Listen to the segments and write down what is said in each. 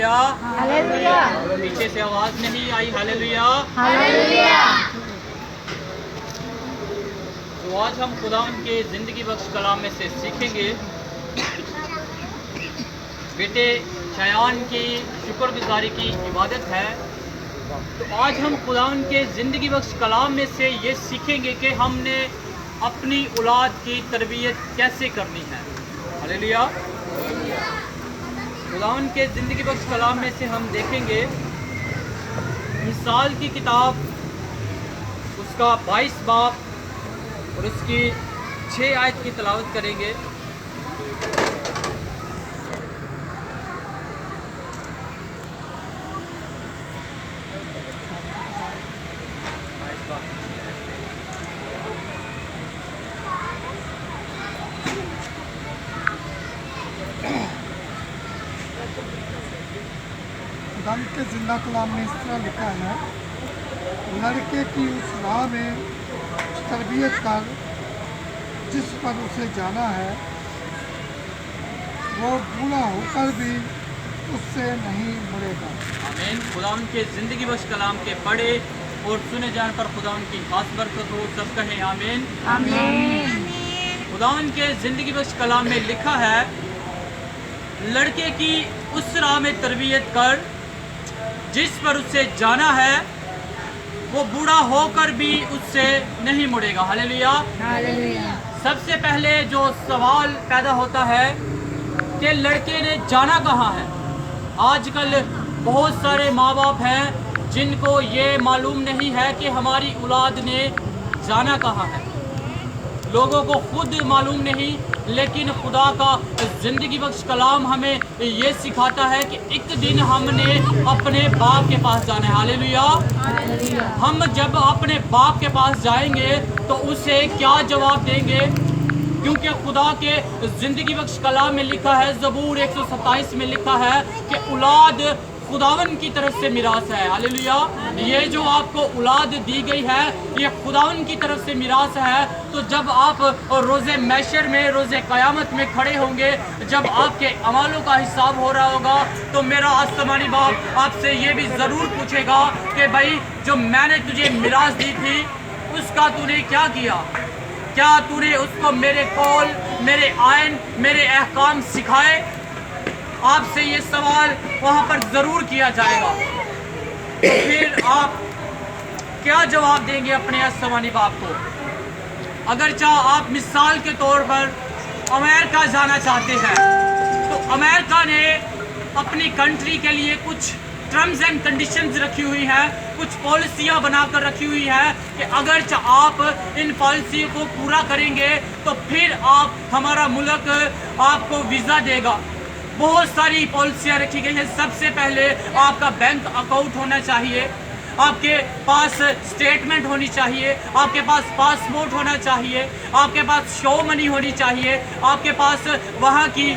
Hallelujah hallelujah पीछे से आवाज नहीं आई हालेलुया। हालेलुया। तो आज हम खुदावन के ज़िंदगी बख्श कलाम में से सीखेंगे। बेटे शयान की शुक्रगुजारी की इबादत है। तो आज हम खुदावन के ज़िंदगी बख्श कलाम में से ये सीखेंगे कि हमने अपनी औलाद की तरबियत कैसे करनी है। हालेलुया। खुदावन के ज़िंदगी बख्श कलाम में से हम देखेंगे मिसाल की किताब उसका 22 बाब और उसकी 6 आयत की तिलावत करेंगे। खुदावंद के जिंदा कलाम में इस तरह लिखा है, लड़के की उस राह में तरबियत कर जिस पर उसे जाना है, वो बूढ़ा होकर भी उससे नहीं मुड़ेगा। आमीन। खुदावन के ज़िंदगी बख्श कलाम के पढ़े और सुने जाने पर खुदावन की खास बरकत हो। सब कहें आमीन। आमीन। खुदावन के ज़िंदगी बख्श कलाम में लिखा है, लड़के की उस राह में तरबियत कर जिस पर उससे जाना है, वो बूढ़ा होकर भी उससे नहीं मुड़ेगा। हालेलुया। हालेलुया। सबसे पहले जो सवाल पैदा होता है कि लड़के ने जाना कहाँ है। आजकल बहुत सारे माँ बाप हैं जिनको ये मालूम नहीं है कि हमारी औलाद ने जाना कहाँ है। लोगों को खुद मालूम नहीं, लेकिन खुदा का ज़िंदगी बख्श कलाम हमें ये सिखाता है कि एक दिन हमने अपने बाप के पास जाना है। हालेलुया। हालेलुया। हम जब अपने बाप के पास जाएंगे तो उसे क्या जवाब देंगे, क्योंकि खुदा के ज़िंदगी बख्श कलाम में लिखा है, ज़बूर 127 में लिखा है कि औलाद खुदावन की तरफ से मिरास है। हालेलुया। ये जो आपको औलाद दी गई है ये खुदावन की तरफ से मिरास है। तो जब आप रोज़े मैशर में, रोज़े क़यामत में खड़े होंगे, जब आपके अमालों का हिसाब हो रहा होगा, तो मेरा आसमानी बाप आपसे ये भी ज़रूर पूछेगा कि भाई जो मैंने तुझे मिरास दी थी उसका तूने क्या किया। क्या तूने उसको मेरे कौल, मेरे आयन, मेरे अहकाम सिखाए। आपसे ये सवाल वहाँ पर ज़रूर किया जाएगा। तो फिर आप क्या जवाब देंगे अपने आसमानी बाप को। अगर आप मिसाल के तौर पर अमेरिका जाना चाहते हैं, तो अमेरिका ने अपनी कंट्री के लिए कुछ टर्म्स एंड कंडीशंस रखी हुई हैं, कुछ पॉलिसियाँ बनाकर रखी हुई है कि अगर आप इन पॉलिसी को पूरा करेंगे तो फिर आप हमारा मुल्क आपको वीज़ा देगा। बहुत सारी पॉलिसियाँ रखी गई हैं। सबसे पहले आपका बैंक अकाउंट होना चाहिए, आपके पास स्टेटमेंट होनी चाहिए, आपके पास पासपोर्ट होना चाहिए, आपके पास शो मनी होनी चाहिए, आपके पास वहाँ की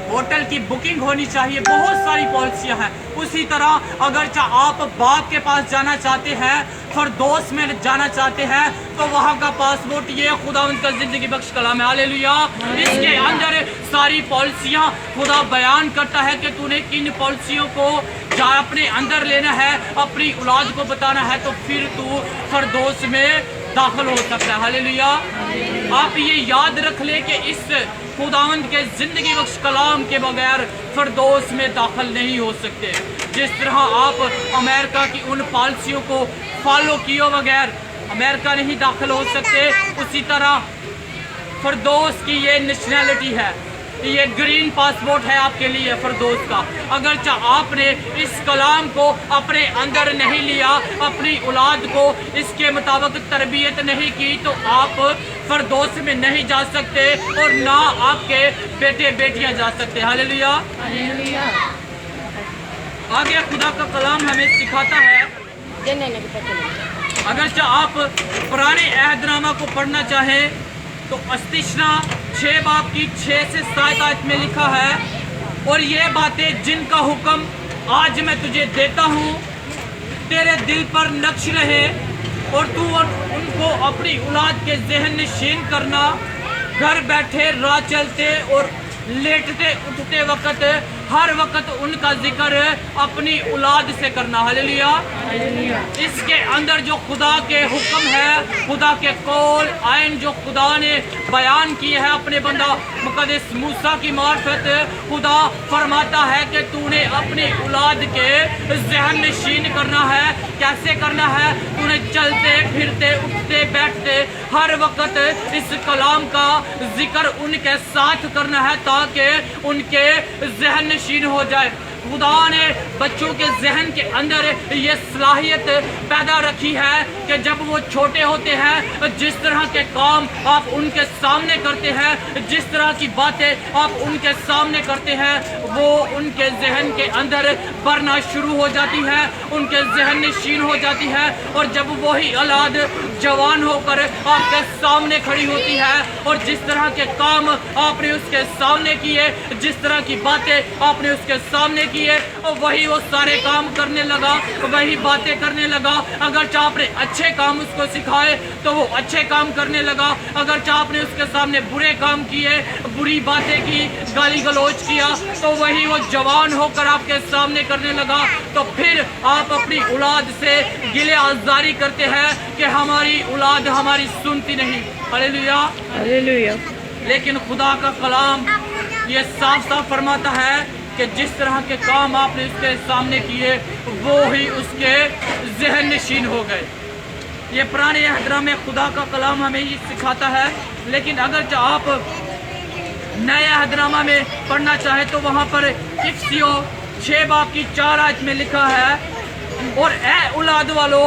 होटल की बुकिंग होनी चाहिए। बहुत सारी पॉलिसियाँ हैं। उसी तरह अगर आप बाप के पास जाना चाहते हैं, फिरदौस में जाना चाहते हैं, तो वहाँ का पासपोर्ट ये खुदावंद का ज़िंदगी बख्श कलाम है। हालेलुया। इसके अंदर सारी पॉलिसियाँ खुदा बयान करता है कि तूने किन पॉलिसियों को अपने अंदर लेना है, अपनी औलाद को बताना है, तो फिर तू फिरदौस में दाखिल हो सकता है। हालेलुया। आप ये याद रख ले कि इस खुदावंद के ज़िंदगी बख्श कलाम के बगैर फिरदौस में दाखिल नहीं हो सकते। जिस तरह आप अमेरिका की उन पॉलिसियों को फॉलो किए बगैर अमेरिका नहीं दाखिल हो सकते, उसी तरह फिरदौस की ये नेशनैलिटी है, ये ग्रीन पासपोर्ट है आपके लिए फिरदौस का। अगर आपने इस कलाम को अपने अंदर नहीं लिया, अपनी औलाद को इसके मुताबिक तरबियत नहीं की, तो आप फिरदौस में नहीं जा सकते और ना आपके बेटे बेटियां जा सकते। हालेलुया। हालेलुया। आगे खुदा का कलाम हमें सिखाता है, अगर आप पुराने अहदनामा को पढ़ना चाहें तो अस्तिशना 6 बाब की 6 से 7 आयत में लिखा है, और ये बातें जिनका हुक्म आज मैं तुझे देता हूँ तेरे दिल पर नक्श रहे, और तू उनको अपनी औलाद के ज़हन नशीन करना, घर बैठे, राह चलते और लेटते उठते वक्त हर वक्त उनका जिक्र अपनी औलाद से करना। हालेलुया। हालेलुया। इसके अंदर जो खुदा के हुक्म है, खुदा के कौल आइन जो खुदा ने बयान किए हैं अपने बंदा मुकद्दस मूसा की मार्फत, खुदा फरमाता है कि तूने अपनी औलाद के ज़हन नशीन करना है। कैसे करना है? तूने चलते फिरते उठते बैठते हर वक्त इस कलाम का जिक्र उनके साथ करना है ताकि उनके ज़हन नशीन हो जाए। खुदा ने बच्चों के जहन के अंदर ये सलाहियत पैदा रखी है कि जब वो छोटे होते हैं, जिस तरह के काम आप उनके सामने करते हैं, जिस तरह की बातें आप उनके सामने करते हैं, वो उनके जहन के अंदर बढ़ना शुरू हो जाती है, उनके जहन नशीन हो जाती है। और जब वही औलाद जवान होकर आपके सामने खड़ी होती है और जिस तरह के काम आपने उसके सामने किए, जिस तरह की बातें आपने उसके सामने किए, वही वो सारे काम करने लगा, वही बातें करने लगा। अगर आपने अच्छे काम उसको सिखाए तो वो अच्छे काम करने लगा। अगर आपने उसके सामने बुरे काम किए, बुरी बातें की, गाली गलौज किया, तो वही वो जवान होकर आपके सामने करने लगा। तो फिर आप अपनी औलाद से गिले आज़ारी करते हैं कि हमारी औलाद हमारी सुनती नहीं। हालेलुया। हालेलुया। लेकिन खुदा का कलाम ये साफ साफ फरमाता है कि जिस तरह के काम आपने उसके सामने किए वो ही उसके ज़हन नशीन हो गए। ये पुराने अहदनामे में खुदा का कलाम हमें ये सिखाता है। लेकिन अगर आप नए अहदनामा में पढ़ना चाहे तो वहाँ पर इफिसियों 6 बाब की 4 आयत में लिखा है, और ए औलाद वालों,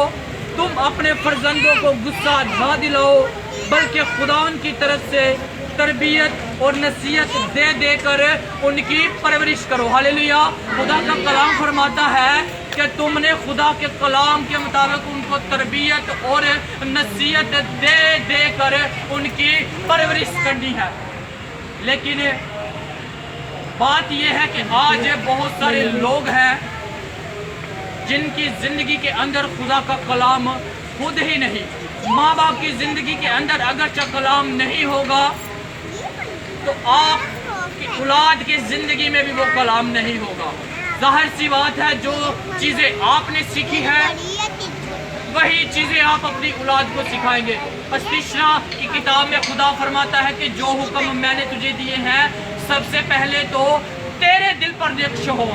तुम अपने फर्जंदों को गुस्सा ना दिलाओ बल्कि खुदा की तरफ से तरबियत और नसीहत दे देकर उनकी परवरिश करो। हालेलुया। खुदा का कलाम फरमाता है कि तुमने खुदा के कलाम के मुताबिक उनको तरबियत और नसीहत दे देकर उनकी परवरिश करनी है। लेकिन बात यह है कि आज बहुत सारे लोग हैं जिनकी जिंदगी के अंदर खुदा का कलाम खुद ही नहीं। माँ बाप की जिंदगी के अंदर अगर कलाम नहीं होगा तो आपकी औलाद की जिंदगी में भी वो कलाम नहीं होगा। जाहिर सी बात है, जो चीज़ें आपने सीखी है वही चीज़ें आप अपनी औलाद को सिखाएंगे। अस्तिशना की किताब में खुदा फरमाता है कि जो हुक्म मैंने तुझे दिए हैं सबसे पहले तो तेरे दिल पर नक्श हो,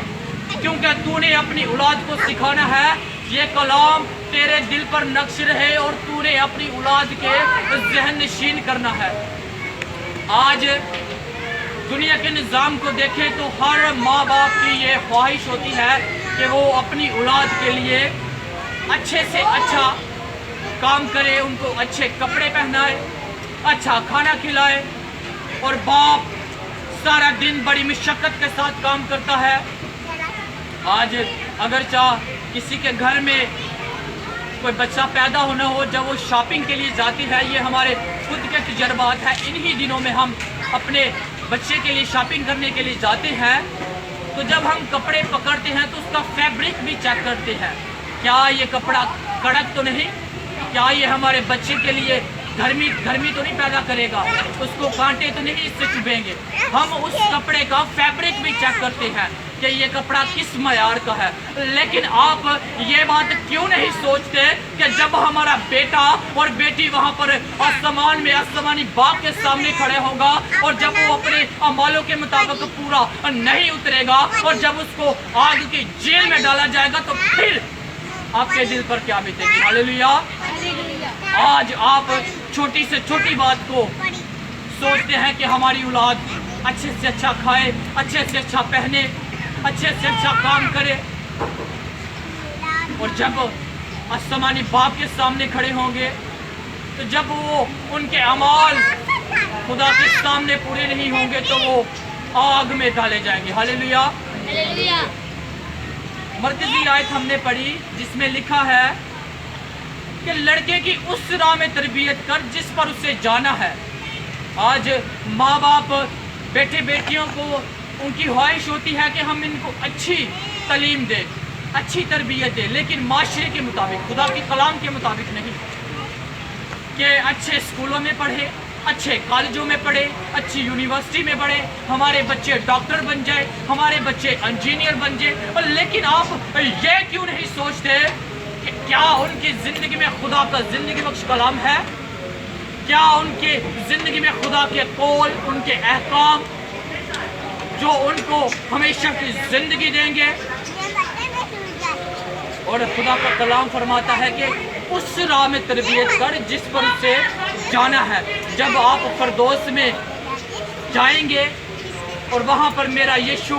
क्योंकि तूने अपनी औलाद को सिखाना है। ये कलाम तेरे दिल पर नक्श रहे और तूने अपनी औलाद के ज़हन नशीन करना है। आज दुनिया के निज़ाम को देखें तो हर माँ बाप की ये ख्वाहिश होती है कि वो अपनी औलाद के लिए अच्छे से अच्छा काम करे, उनको अच्छे कपड़े पहनाए, अच्छा खाना खिलाए। और बाप सारा दिन बड़ी मशक्क़त के साथ काम करता है। आज अगर किसी के घर में कोई बच्चा पैदा होना हो, जब वो शॉपिंग के लिए जाती है, ये हमारे खुद के तजर्बात है। इन्हीं दिनों में हम अपने बच्चे के लिए शॉपिंग करने के लिए जाते हैं, तो जब हम कपड़े पकड़ते हैं तो उसका फैब्रिक भी चेक करते हैं, क्या ये कपड़ा कड़क तो नहीं, क्या ये हमारे बच्चे के लिए गर्मी तो नहीं पैदा करेगा, उसको कांटे तो नहीं इससे चुभेंगे। हम उस कपड़े का फैब्रिक भी चेक करते हैं कि ये कपड़ा किस मयार का है। लेकिन आप ये बात क्यों नहीं सोचते कि जब हमारा बेटा और बेटी वहाँ पर आसमान में आसमानी बाप के सामने खड़े होगा और जब वो अपने अमालों के मुताबिक पूरा नहीं उतरेगा और जब उसको आग की जेल में डाला जाएगा तो फिर आपके दिल पर क्या बीतेगी। हालेलुया। आज आप छोटी से छोटी बात को सोचते हैं कि हमारी औलाद अच्छे से अच्छा खाए, अच्छे से अच्छा पहने, अच्छे से अच्छा काम करे, और जब आसमानी बाप के सामने खड़े होंगे तो जब वो उनके अमाल खुदा के सामने पूरे नहीं होंगे तो वो आग में डाले जाएंगे। हालेलुया। मरकजी आयत हमने पढ़ी जिसमें लिखा है कि लड़के की उस राह में तरबियत कर जिस पर उसे जाना है। आज माँ बाप बेटे बेटियों को उनकी ख्वाहिश होती है कि हम इनको अच्छी तालीम दें, अच्छी तरबियत दें, लेकिन माशरे के मुताबिक, खुदा के कलाम के मुताबिक नहीं, कि अच्छे स्कूलों में पढ़े, अच्छे कॉलेजों में पढ़े, अच्छी यूनिवर्सिटी में पढ़े, हमारे बच्चे डॉक्टर बन जाए, हमारे बच्चे इंजीनियर बन जाए, और लेकिन आप ये क्यों नहीं सोचते कि क्या उनकी जिंदगी में खुदा का जिंदगी बख्श कलाम है? क्या उनकी जिंदगी में खुदा के कौल, उनके अहकाम जो उनको हमेशा की जिंदगी देंगे? और खुदा का कलाम फरमाता है कि उस राह में तरबियत कर जिस पर उसे जाना है। जब आप फरदौस में जाएंगे और वहाँ पर मेरा यीशु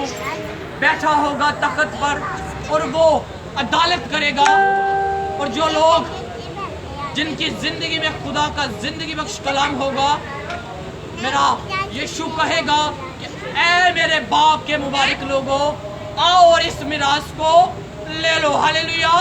बैठा होगा तख्त पर और वो अदालत करेगा, और जो लोग जिनकी जिंदगी में खुदा का जिंदगी बख्श कलाम होगा, मेरा यीशु कहेगा कि ऐ मेरे बाप के मुबारक लोगों, आओ और इस मिरास को ले लो। हालेलुया।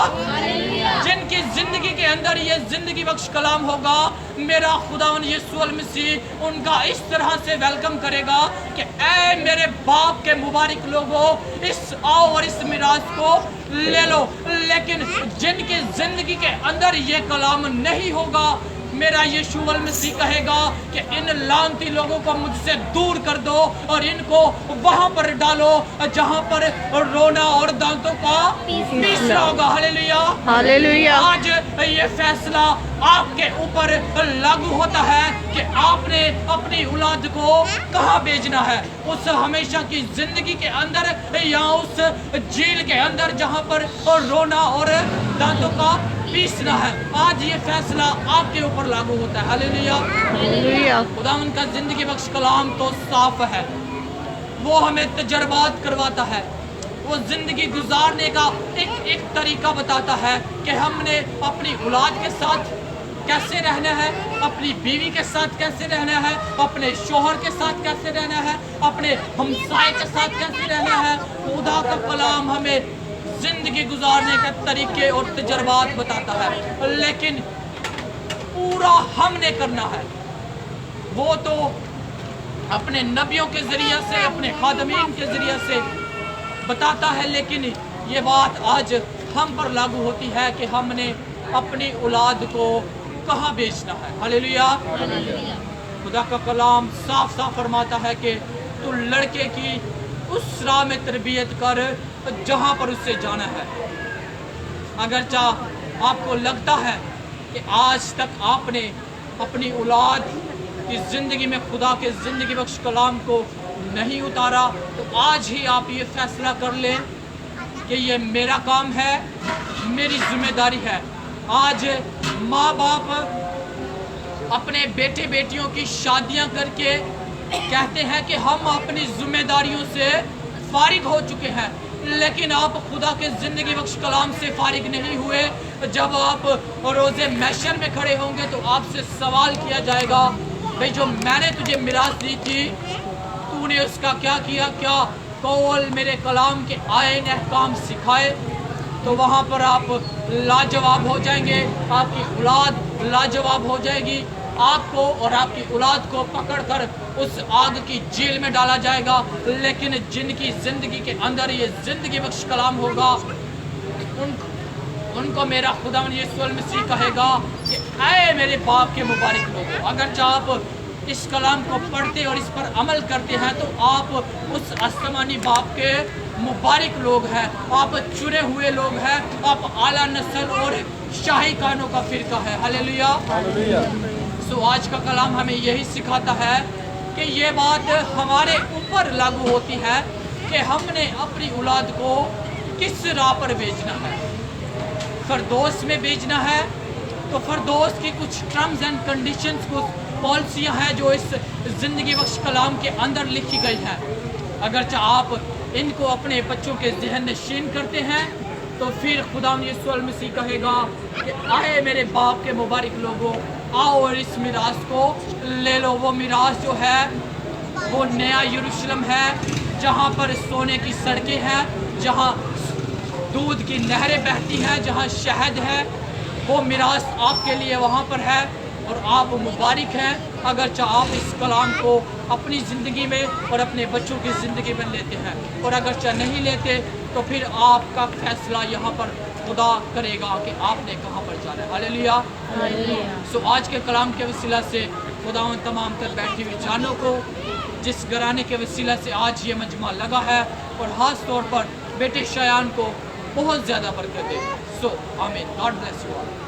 जिनकी जिंदगी के अंदर ये जिंदगी बख्श कलाम होगा, मेरा खुदा यीशु मसीह उनका इस तरह से वेलकम करेगा कि ऐ मेरे बाप के मुबारक लोगों, इस आओ और इस मिरास को ले लो। लेकिन जिनकी जिंदगी के अंदर ये कलाम नहीं होगा, मेरा यीशु मसीह कहेगा कि इन लानती लोगों को मुझसे दूर कर दो और इनको वहां पर डालो जहां पर रोना और दांतों का पीसना होगा। हालेलुया। हालेलुया। आज ये फैसला आपके ऊपर लागू होता है कि आपने अपनी औलाद को कहाँ भेजना है, उस हमेशा की जिंदगी के अंदर या उस झील के अंदर जहाँ पर रोना और दांतों का पीसना है। आज ये फैसला आपके ऊपर लागू होता है। हालेलुया। हालेलुया। खुदावंद का जिंदगी बख्श कलाम तो साफ है, वो हमें तजर्बात करवाता है, वो जिंदगी गुजारने का एक तरीका बताता है कि हमने अपनी औलाद के साथ कैसे रहना है, अपनी बीवी के साथ कैसे रहना है, अपने शोहर के साथ कैसे रहना है, अपने हमसाए के साथ कैसे रहना है। खुदा का कलाम हमें जिंदगी गुजारने के तरीके और तजर्बात बताता है, लेकिन पूरा हमने करना है। वो तो अपने नबियों के जरिए से, अपने खादमीन के जरिए से बताता है, लेकिन ये बात आज हम पर लागू होती है कि हमने अपनी औलाद को कहाँ बेचना है। हालेलुया। खुदा का कलाम साफ साफ फरमाता है कि तू लड़के की उस राह में तरबियत कर जहाँ पर उससे जाना है। अगर चाह आपको लगता है कि आज तक आपने अपनी औलाद की ज़िंदगी में खुदा के ज़िंदगी बख्श कलाम को नहीं उतारा, तो आज ही आप ये फैसला कर लें कि ये मेरा काम है, मेरी जिम्मेदारी है। आज माँ बाप अपने बेटे बेटियों की शादियां करके कहते हैं कि हम अपनी जिम्मेदारियों से फारिग हो चुके हैं, लेकिन आप खुदा के ज़िंदगी बख्श कलाम से फारिग नहीं हुए। जब आप रोज़े महशर में खड़े होंगे तो आपसे सवाल किया जाएगा, भाई जो मैंने तुझे मिरास दी थी तूने उसका क्या किया, क्या कौल मेरे कलाम के आयन अहकाम सिखाए? तो वहाँ पर आप लाजवाब हो जाएंगे, आपकी औलाद लाजवाब हो जाएगी। आपको और आपकी औलाद को पकड़कर उस आग की झील में डाला जाएगा, लेकिन जिनकी ज़िंदगी के अंदर ये ज़िंदगी बख्श कलाम होगा, उनको मेरा खुदा यीशु मसीह कहेगा कि ऐ मेरे बाप के मुबारक लोगों, अगर आप इस कलाम को पढ़ते और इस पर अमल करते हैं तो आप उस आसमानी बाप के मुबारक लोग हैं, आप चुने हुए लोग हैं, आप आला नस्ल और शाही कानों का फिरका है। हालेलुया। सो आज का कलाम हमें यही सिखाता है कि ये बात हमारे ऊपर लागू होती है कि हमने अपनी औलाद को किस राह पर भेजना है। फरदौस में भेजना है तो फरदौस की कुछ टर्म्स एंड कंडीशंस, कुछ पॉलिसियाँ हैं जो इस ज़िंदगी बख्श कलाम के अंदर लिखी गई हैं। अगर आप इनको अपने बच्चों के जहन नशीन करते हैं तो फिर खुदा यीशु मसीह कहेगा कि आए मेरे बाप के मुबारक लोगों, आओ और इस मिरास को ले लो। वो मिरास जो है वो नया यरूशलेम है, जहाँ पर सोने की सड़कें हैं, जहाँ दूध की नहरें बहती हैं, जहाँ शहद है। वो मिरास आपके लिए वहाँ पर है और आप मुबारक हैं अगर आप इस कलाम को अपनी ज़िंदगी में और अपने बच्चों की ज़िंदगी में लेते हैं, और अगर नहीं लेते तो फिर आपका फैसला यहाँ पर खुदा करेगा कि आपने कहाँ पर जाना है। हालेलुया। सो आज के कलाम के वसीला से खुदावन तमाम तर बैठी हुई जानों को जिस घराने के वसीला से आज ये मजमा लगा है और ख़ास तौर पर बेटे शयान को बहुत ज़्यादा बरकत दे। सो आमीन। God bless you all.